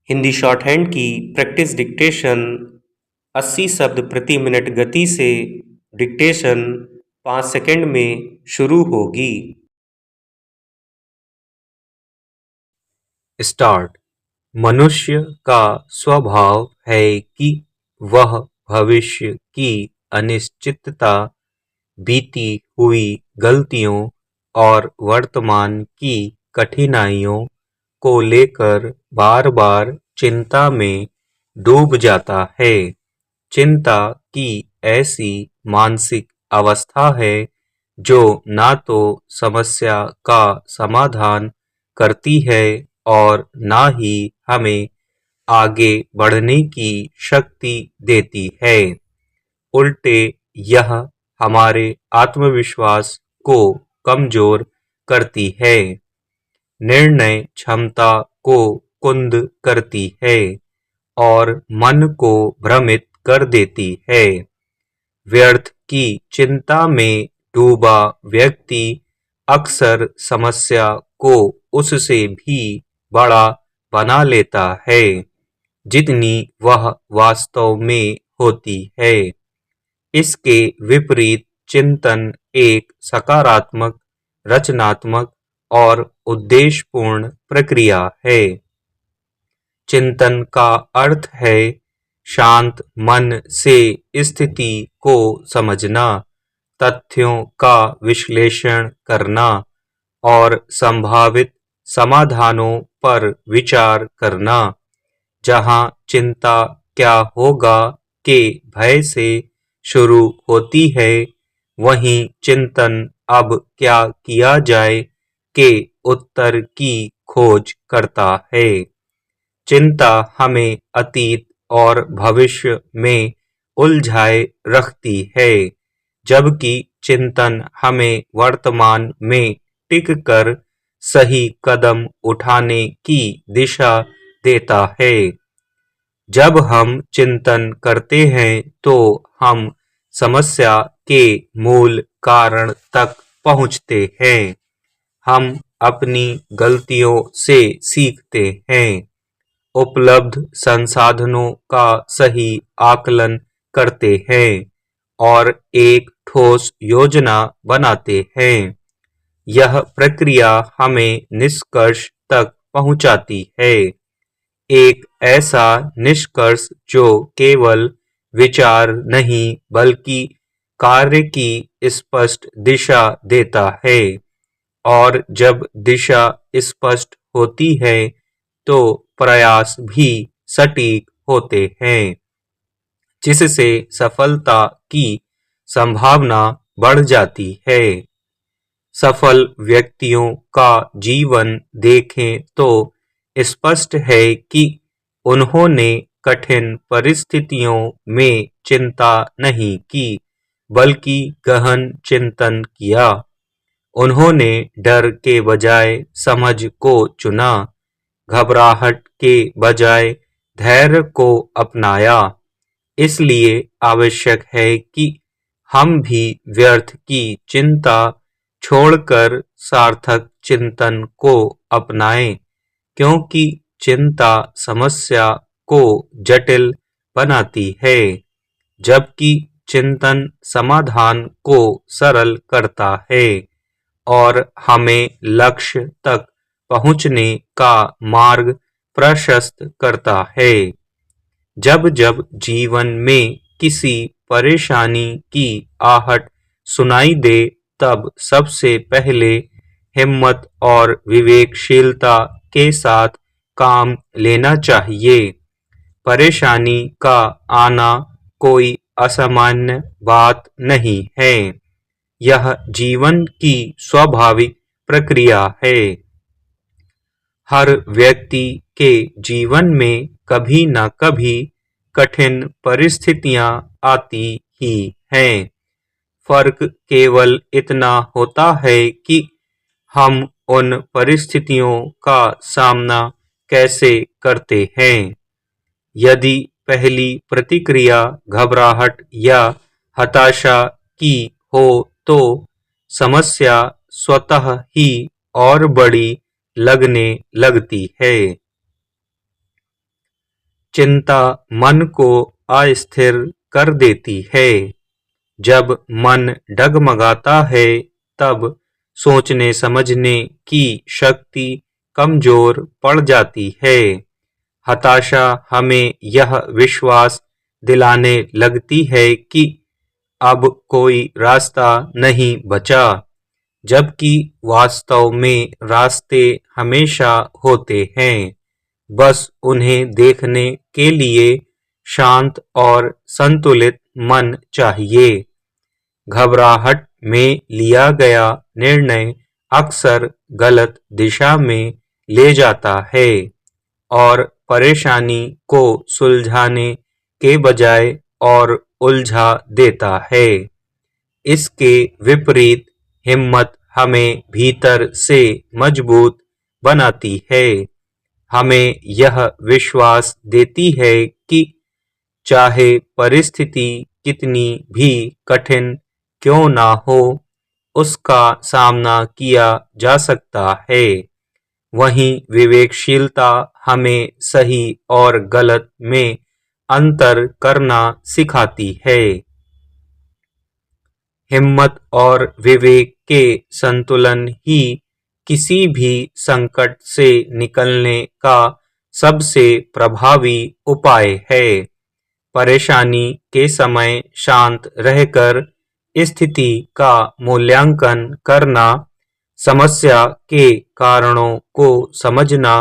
Hindi short hand की practice dictation 80 शब्द प्रति मिनट गति से डिक्टेशन 5 सेकंड में शुरू होगी। स्टार्ट। मनुष्य का स्वभाव है कि वह भविष्य की अनिश्चितता, बीती हुई गलतियों और वर्तमान की कठिनाइयों को लेकर बार बार चिंता में डूब जाता है। चिंता की ऐसी मानसिक अवस्था है जो ना तो समस्या का समाधान करती है और ना ही हमें आगे बढ़ने की शक्ति देती है। उल्टे यह हमारे आत्मविश्वास को कमजोर करती है, निर्णय क्षमता को कुंद करती है और मन को भ्रमित कर देती है। व्यर्थ की चिंता में डूबा व्यक्ति अक्सर समस्या को उससे भी बड़ा बना लेता है जितनी वह वास्तव में होती है। इसके विपरीत चिंतन एक सकारात्मक, रचनात्मक और उद्देश्यपूर्ण प्रक्रिया है। चिंतन का अर्थ है शांत मन से स्थिति को समझना, तथ्यों का विश्लेषण करना और संभावित समाधानों पर विचार करना। जहां चिंता क्या होगा के भय से शुरू होती है, वहीं चिंतन अब क्या किया जाए के उत्तर की खोज करता है। चिंता हमें अतीत और भविष्य में उलझाए रखती है, जबकि चिंतन हमें वर्तमान में टिक कर सही कदम उठाने की दिशा देता है। जब हम चिंतन करते हैं तो हम समस्या के मूल कारण तक पहुंचते हैं। हम अपनी गलतियों से सीखते हैं, उपलब्ध संसाधनों का सही आकलन करते हैं और एक ठोस योजना बनाते हैं। यह प्रक्रिया हमें निष्कर्ष तक पहुंचाती है, एक ऐसा निष्कर्ष जो केवल विचार नहीं बल्कि कार्य की स्पष्ट दिशा देता है। और जब दिशा स्पष्ट होती है तो प्रयास भी सटीक होते हैं, जिससे सफलता की संभावना बढ़ जाती है। सफल व्यक्तियों का जीवन देखें तो स्पष्ट है कि उन्होंने कठिन परिस्थितियों में चिंता नहीं की, बल्कि गहन चिंतन किया। उन्होंने डर के बजाय समझ को चुना, घबराहट के बजाय धैर्य को अपनाया। इसलिए आवश्यक है कि हम भी व्यर्थ की चिंता छोड़कर सार्थक चिंतन को अपनाएं, क्योंकि चिंता समस्या को जटिल बनाती है, जबकि चिंतन समाधान को सरल करता है और हमें लक्ष्य तक पहुंचने का मार्ग प्रशस्त करता है। जब जब जीवन में किसी परेशानी की आहट सुनाई दे, तब सबसे पहले हिम्मत और विवेकशीलता के साथ काम लेना चाहिए। परेशानी का आना कोई असामान्य बात नहीं है, यह जीवन की स्वाभाविक प्रक्रिया है। हर व्यक्ति के जीवन में कभी न कभी कठिन परिस्थितियां आती ही हैं। फर्क केवल इतना होता है कि हम उन परिस्थितियों का सामना कैसे करते हैं। यदि पहली प्रतिक्रिया घबराहट या हताशा की हो तो समस्या स्वतः ही और बड़ी लगने लगती है। चिंता मन को अस्थिर कर देती है। जब मन डगमगाता है तब सोचने समझने की शक्ति कमजोर पड़ जाती है। हताशा हमें यह विश्वास दिलाने लगती है कि अब कोई रास्ता नहीं बचा, जबकि वास्तव में रास्ते हमेशा होते हैं। बस उन्हें देखने के लिए शांत और संतुलित मन चाहिए। घबराहट में लिया गया निर्णय अक्सर गलत दिशा में ले जाता है और परेशानी को सुलझाने के बजाय और उलझा देता है। इसके विपरीत हिम्मत हमें भीतर से मजबूत बनाती है। हमें यह विश्वास देती है कि चाहे परिस्थिति कितनी भी कठिन क्यों ना हो, उसका सामना किया जा सकता है। वहीं विवेकशीलता हमें सही और गलत में अंतर करना सिखाती है। हिम्मत और विवेक के संतुलन ही किसी भी संकट से निकलने का सबसे प्रभावी उपाय है। परेशानी के समय शांत रहकर स्थिति का मूल्यांकन करना, समस्या के कारणों को समझना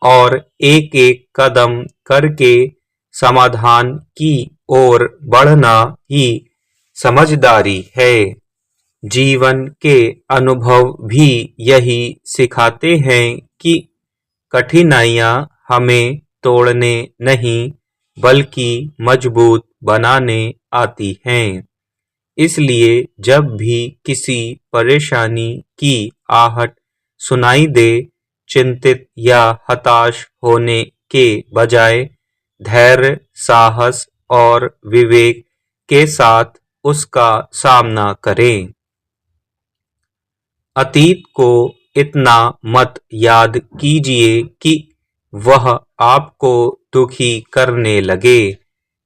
और एक एक कदम करके समाधान की ओर बढ़ना ही समझदारी है। जीवन के अनुभव भी यही सिखाते हैं कि कठिनाइयाँ हमें तोड़ने नहीं बल्कि मजबूत बनाने आती हैं। इसलिए जब भी किसी परेशानी की आहट सुनाई दे, चिंतित या हताश होने के बजाय धैर्य, साहस और विवेक के साथ उसका सामना करें। अतीत को इतना मत याद कीजिए कि वह आपको दुखी करने लगे,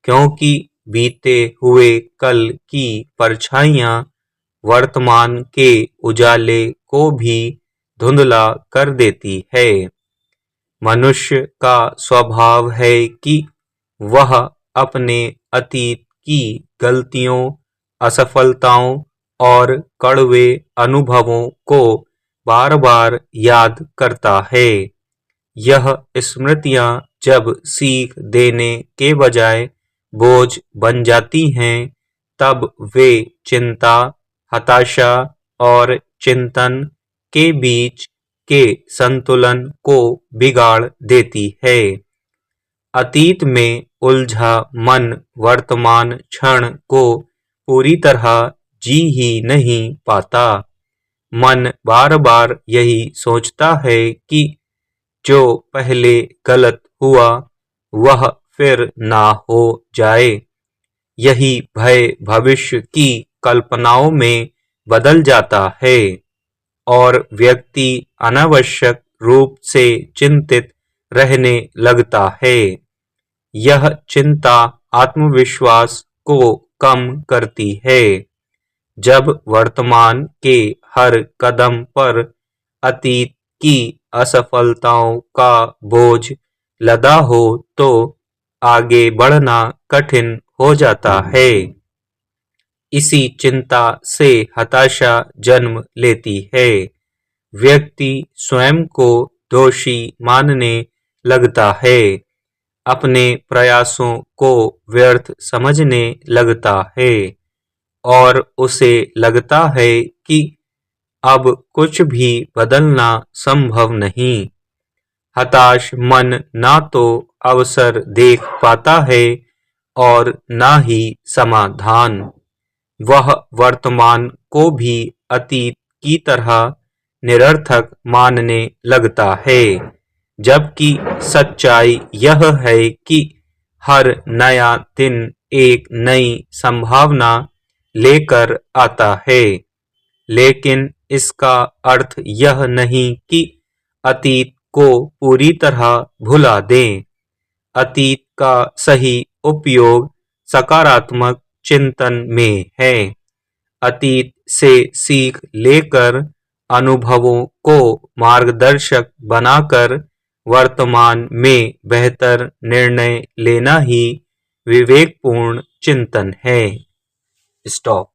क्योंकि बीते हुए कल की परछाइयाँ वर्तमान के उजाले को भी धुंधला कर देती है। मनुष्य का स्वभाव है कि वह अपने अतीत की गलतियों, असफलताओं और कड़वे अनुभवों को बार बार याद करता है। यह स्मृतियाँ जब सीख देने के बजाय बोझ बन जाती हैं, तब वे चिंता, हताशा और चिंतन के बीच के संतुलन को बिगाड़ देती है। अतीत में उलझा मन वर्तमान क्षण को पूरी तरह जी ही नहीं पाता। मन बार बार यही सोचता है कि जो पहले गलत हुआ वह फिर ना हो जाए। यही भय भविष्य की कल्पनाओं में बदल जाता है और व्यक्ति अनावश्यक रूप से चिंतित रहने लगता है। यह चिंता आत्मविश्वास को कम करती है। जब वर्तमान के हर कदम पर अतीत की असफलताओं का बोझ लदा हो तो आगे बढ़ना कठिन हो जाता है। इसी चिंता से हताशा जन्म लेती है। व्यक्ति स्वयं को दोषी मानने लगता है, अपने प्रयासों को व्यर्थ समझने लगता है और उसे लगता है कि अब कुछ भी बदलना संभव नहीं। हताश मन ना तो अवसर देख पाता है और ना ही समाधान। वह वर्तमान को भी अतीत की तरह निरर्थक मानने लगता है, जबकि सच्चाई यह है कि हर नया दिन एक नई संभावना लेकर आता है। लेकिन इसका अर्थ यह नहीं कि अतीत को पूरी तरह भुला दें। अतीत का सही उपयोग सकारात्मक चिंतन में है। अतीत से सीख लेकर अनुभवों को मार्गदर्शक बनाकर वर्तमान में बेहतर निर्णय लेना ही विवेकपूर्ण चिंतन है। स्टॉप।